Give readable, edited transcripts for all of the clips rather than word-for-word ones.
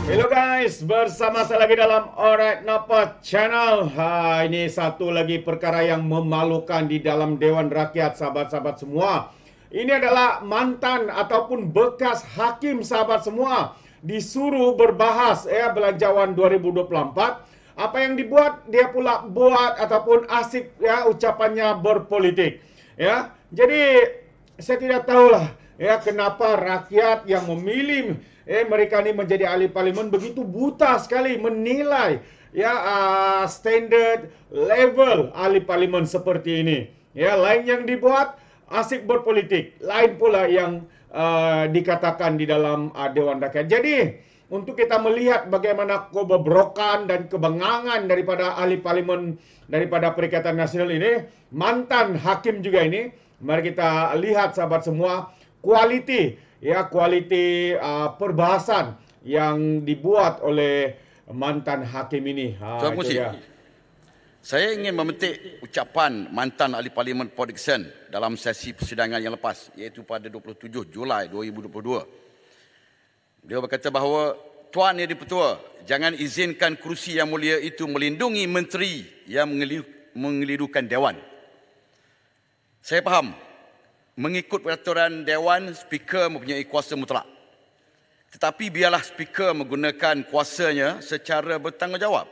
Hello guys, bersama saya lagi dalam Alright Napa Channel. Ini satu lagi perkara yang memalukan di dalam Dewan Rakyat, sahabat-sahabat semua. Ini adalah mantan ataupun bekas hakim, sahabat semua, disuruh berbahas belanjawan 2024. Apa yang dibuat, dia pula buat ataupun asik ucapannya berpolitik. Jadi saya tidak tahulah kenapa rakyat yang memilih mereka ini menjadi ahli parlimen begitu buta sekali menilai standard level ahli parlimen seperti ini. Lain yang dibuat asik berpolitik, lain pula yang dikatakan di dalam Dewan Rakyat. Jadi untuk kita melihat bagaimana kebobrokan dan kebengangan daripada ahli parlimen daripada Perikatan Nasional ini, mantan hakim juga ini, mari kita lihat sahabat semua kualiti perbahasan yang dibuat oleh mantan hakim ini. Tuan Musi, saya ingin memetik ucapan mantan ahli parlimen Port Dickson dalam sesi persidangan yang lepas, iaitu pada 27 Julai 2022. Beliau berkata bahawa, Tuan Yang di-Pertua, jangan izinkan kerusi yang mulia itu melindungi menteri yang mengelirukan Dewan. Saya faham, mengikut peraturan Dewan, Speaker mempunyai kuasa mutlak. Tetapi biarlah Speaker menggunakan kuasanya secara bertanggungjawab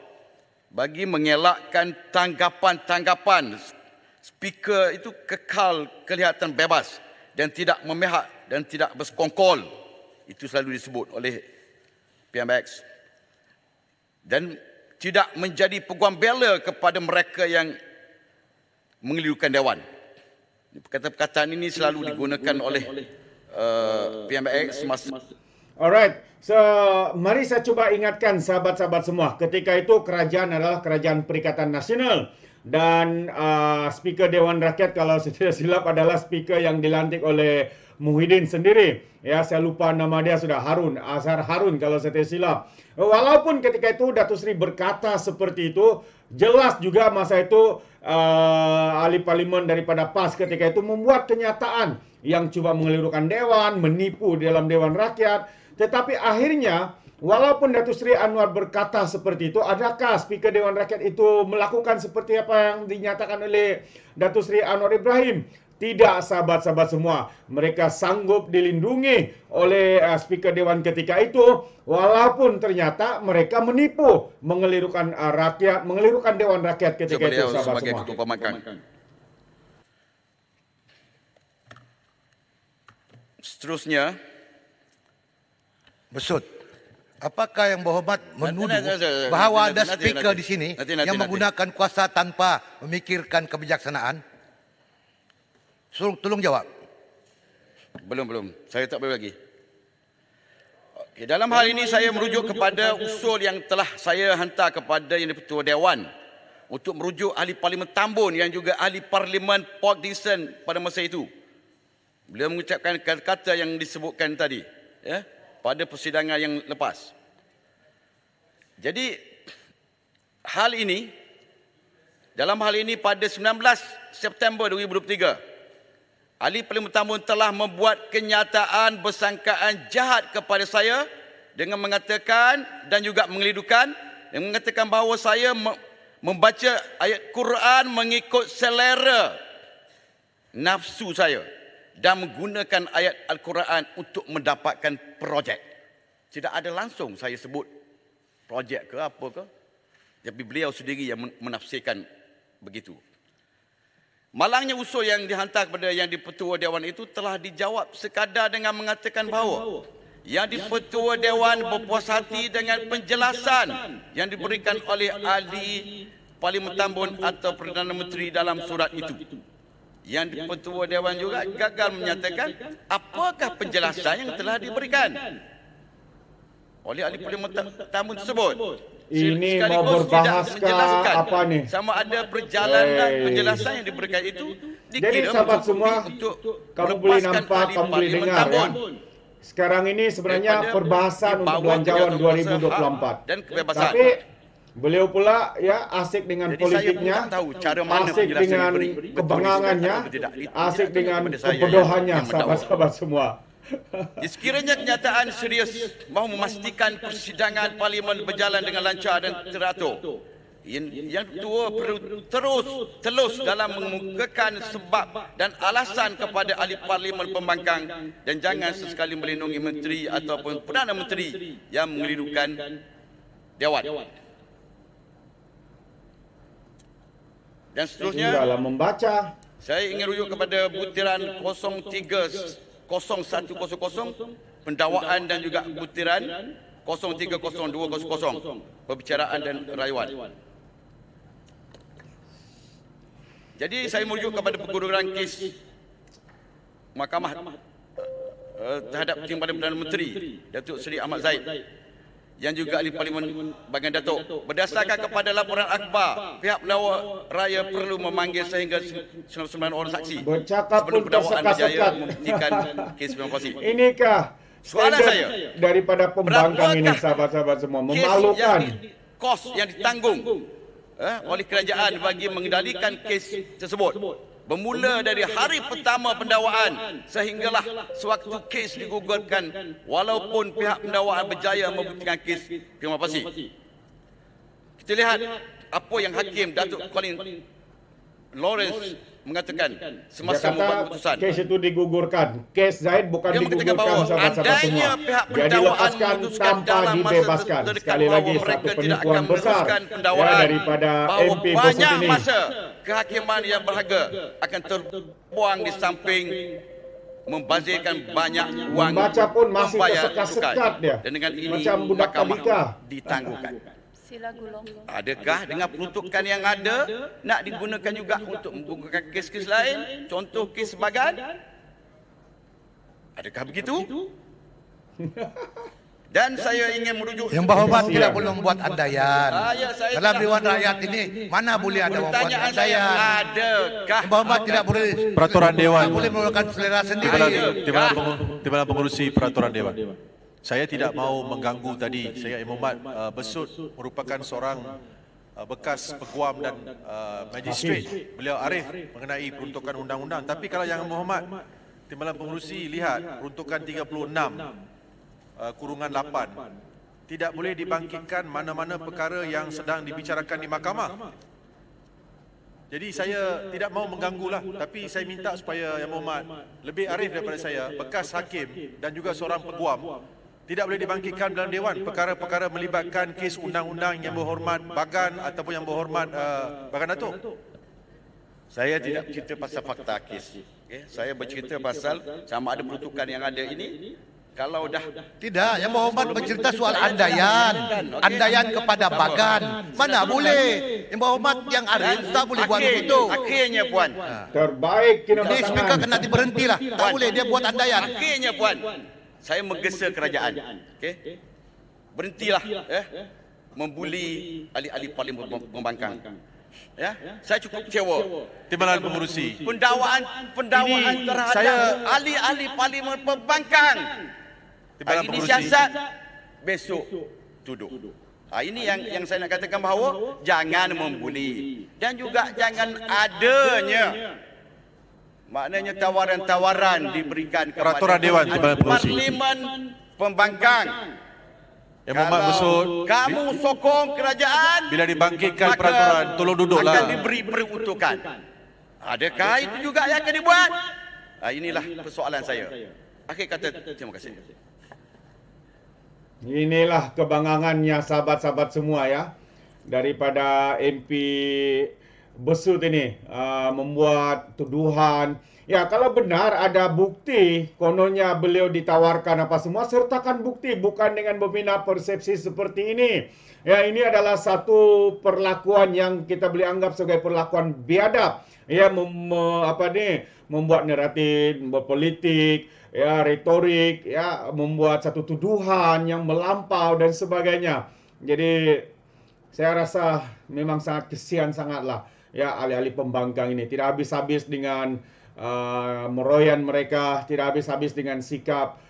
bagi mengelakkan tanggapan-tanggapan. Speaker itu kekal kelihatan bebas dan tidak memihak dan tidak bersekongkol. Itu selalu disebut oleh PMX. Dan tidak menjadi peguam bela kepada mereka yang mengelirukan Dewan. Perkataan ini selalu digunakan oleh PMX semasa. Alright, so mari saya cuba ingatkan sahabat-sahabat semua. Ketika itu kerajaan adalah Kerajaan Perikatan Nasional. Dan Speaker Dewan Rakyat kalau saya tidak silap adalah Speaker yang dilantik oleh Muhyiddin sendiri. Saya lupa nama dia, sudah Azhar Harun kalau saya tidak silap. Walaupun ketika itu Datuk Seri berkata seperti itu, jelas juga masa itu ahli parlimen daripada PAS ketika itu membuat kenyataan yang cuba mengelirukan Dewan, menipu di dalam Dewan Rakyat. Tetapi akhirnya, walaupun Datuk Seri Anwar berkata seperti itu, adakah Speaker Dewan Rakyat itu melakukan seperti apa yang dinyatakan oleh Datuk Seri Anwar Ibrahim? Tidak, sahabat-sahabat semua. Mereka sanggup dilindungi oleh Speaker Dewan ketika itu, walaupun ternyata mereka menipu, mengelirukan rakyat, mengelirukan Dewan Rakyat ketika itu, sahabat sebagai semua. ketua pemakan. Seterusnya, Besut, apakah yang berhormat menuduh bahawa ada speaker di sini yang menggunakan kuasa tanpa memikirkan kebijaksanaan? Tolong jawab. Belum. Saya tak boleh lagi. Okay, dalam hal ini saya merujuk kepada usul yang telah saya hantar kepada Yang di-Pertua Dewan untuk merujuk ahli parlimen Tambun yang juga ahli parlimen Port Dickson pada masa itu. Beliau mengucapkan kata-kata yang disebutkan tadi pada persidangan yang lepas. Jadi dalam hal ini pada 19 September 2023, ahli parlimen Tambun telah membuat kenyataan bersangkaan jahat kepada saya dengan mengatakan dan juga mengelirukan dan mengatakan bahawa saya membaca ayat Quran mengikut selera nafsu saya dan menggunakan ayat Al-Quran untuk mendapatkan projek. Tidak ada langsung saya sebut projek ke apa ke, tapi beliau sendiri yang menafsirkan begitu. Malangnya usul yang dihantar kepada Yang di-Pertua Dewan itu telah dijawab sekadar dengan mengatakan bahawa Yang di-Pertua Dewan berpuas hati dengan penjelasan yang diberikan oleh ahli Parlimen Tambun atau Perdana Menteri dalam surat itu. Yang di-Pertua Dewan juga gagal menyatakan apakah penjelasan yang telah diberikan oleh ahli Parlimen Tambun tersebut. Ini mau berbahaskan apa nih? Sama ada perjalanan penjelasan yang diberikan itu jadi sahabat semua, kamu boleh nampak, kamu boleh dengar sekarang ini sebenarnya perbahasan untuk belanjawan 2024. Dan kebebasan. Tapi beliau pula asik dengan politiknya, asik dengan kebengangannya, asik dengan kebodohannya, sahabat-sahabat semua. Sekiranya kenyataan serius mahu memastikan persidangan parlimen berjalan dengan lancar dan teratur, yang kedua perlu terus dalam mengemukakan sebab dan alasan kepada ahli parlimen pembangkang dan jangan sesekali melindungi menteri ataupun Perdana Menteri yang mengelirukan Dewan. Dan seterusnya, Dalam membaca, saya ingin rujuk kepada butiran 0100 pendakwaan dan juga butiran 030200 perbicaraan dan rayuan. Jadi saya merujuk kepada pengururan kes Mahkamah terhadap Timbalan Perdana Menteri Datuk Seri Ahmad Zahid yang juga ahli Parlimen bahagian Datuk. Berdasarkan kepada laporan akhbar, pihak pelawak raya perlu memanggil sehingga 99 orang saksi bercakap sebelum pun pendakwaan berjaya tersekat-sekat. membuktikan kes provokasi. Inikah Soalan standard saya, daripada pembangkang ini, berapakah sahabat-sahabat semua? kes Memalukan. kos yang ditanggung oleh kerajaan bagi mengendalikan kes tersebut. Bermula dari hari pertama pendakwaan sehinggalah sewaktu kes digugurkan walaupun pihak pendakwaan berjaya membuktikan kes prima facie. Kita lihat apa yang Hakim Datuk Colin Lawrence mengatakan Dia semasa membuat kata keputusan. kes itu digugurkan. Kes Zahid bukan Dia mengatakan digugurkan, bahawa sahabat-sahabat semua. andainya pihak Dia pendakwaan dilepaskan memutuskan tanpa dalam masa dibebaskan. terdekat Sekali bahawa lagi mereka satu tidak penipuan akan besar meneruskan pendawaan, daripada bahawa MP Besut banyak ini. masa kehakiman yang berharga akan terbuang di samping membazirkan banyak wang Membaca pun masih membayar tersekat-sekat cukai. dia. Dan dengan ini Macam budak mahkamah tadika. ditangguhkan. Sila gulung. Adakah dengan peruntukan yang ada nak digunakan juga untuk membuka kes-kes lain, contoh kes Bagan? Adakah begitu? Dan saya ingin merujuk Yang berhormat Kesian. tidak boleh membuat andaian. Saya Dalam telah Dewan Rakyat ini mana boleh ada membuat pertanyaan saya, andaian. adakah Yang berhormat tidak boleh Peraturan Dewan. tidak boleh melakukan selera sendiri. Timbalan Pengurusi Peraturan Dewan. Saya tidak mahu mengganggu tadi. Saya Imam Mat Besut merupakan seorang bekas peguam dan magistrat. Beliau arif mengenai peruntukan undang-undang. Tapi kalau yang Muhammad Timbalan Pengurusi lihat peruntukan 36 kurungan 8 tidak boleh dibangkitkan mana-mana perkara yang sedang dibicarakan di mahkamah. Jadi saya tidak mahu mengganggulah, tapi saya minta supaya Yang Muhammad lebih arif daripada saya, bekas hakim dan juga seorang peguam, tidak boleh dibangkitkan dalam Dewan perkara-perkara melibatkan kes undang-undang yang berhormat Bagan ataupun yang berhormat Bagan Datuk. saya tidak bercerita pasal fakta kes. Okay? Saya bercerita pasal sama ada peruntukan yang ada ini. Kalau dah Tidak, yang berhormat bercerita soal andaian. Andaian kepada Bagan. Mana boleh. Yang berhormat yang arif tak boleh buat begitu. Akhirnya Puan. Terbaik Jadi speaker kinabatangan. kena diberhentilah. Tak boleh dia buat andaian. Akhirnya Puan. Saya menggesa kerajaan. Okey. Berhentilah membuli ahli-ahli parlimen pembangkang. Ya, saya cukup kecewa. Timbalan Pengurusi. Pendakwaan Ini terhadap saya- ahli-ahli parlimen pembangkang. Timbalan Hari ini Pengurusi. siasat, besok tuduh. Ini yang saya nak katakan bahawa jangan membuli dan juga jangan adanya maknanya tawaran-tawaran diberikan kepada Peraturan Dewan Timbalan Pengurusi. parlimen pembangkang. Yang Muhammad Besut, Kamu sokong kerajaan, bila dibangkitkan maka peraturan, tolong duduklah. akan diberi peruntukan. Adakah itu juga yang akan dibuat? Inilah persoalan saya. Akhir kata, terima kasih. Inilah kebanggangannya sahabat-sahabat semua ya. Daripada MP Besut ini membuat tuduhan. Ya, kalau benar ada bukti, kononnya beliau ditawarkan apa semua, sertakan bukti, bukan dengan membina persepsi seperti ini. Ya, ini adalah satu perlakuan yang kita boleh anggap sebagai perlakuan biadab. Ya, membuat naratif, berpolitik, ya, retorik, ya, membuat satu tuduhan yang melampau dan sebagainya. Jadi saya rasa memang sangat kesian sangatlah ya ahli-ahli pembangkang ini. Tidak habis-habis dengan meroyan mereka, tidak habis-habis dengan sikap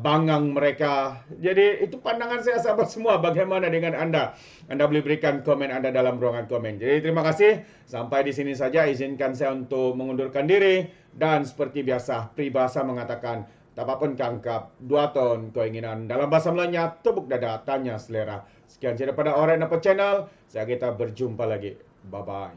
bangang mereka. Jadi itu pandangan saya sahabat semua. Bagaimana dengan Anda? Anda boleh berikan komen Anda dalam ruangan komen. Jadi terima kasih. Sampai di sini saja. Izinkan saya untuk mengundurkan diri. Dan seperti biasa, peribahasa mengatakan tak apa-apa kangkap 2 tahun keinginan. Dalam bahasa Melayunya, tepuk dada, tanya selera. Sekian daripada Orang Apa Channel. Saya kita berjumpa lagi. Bye-bye.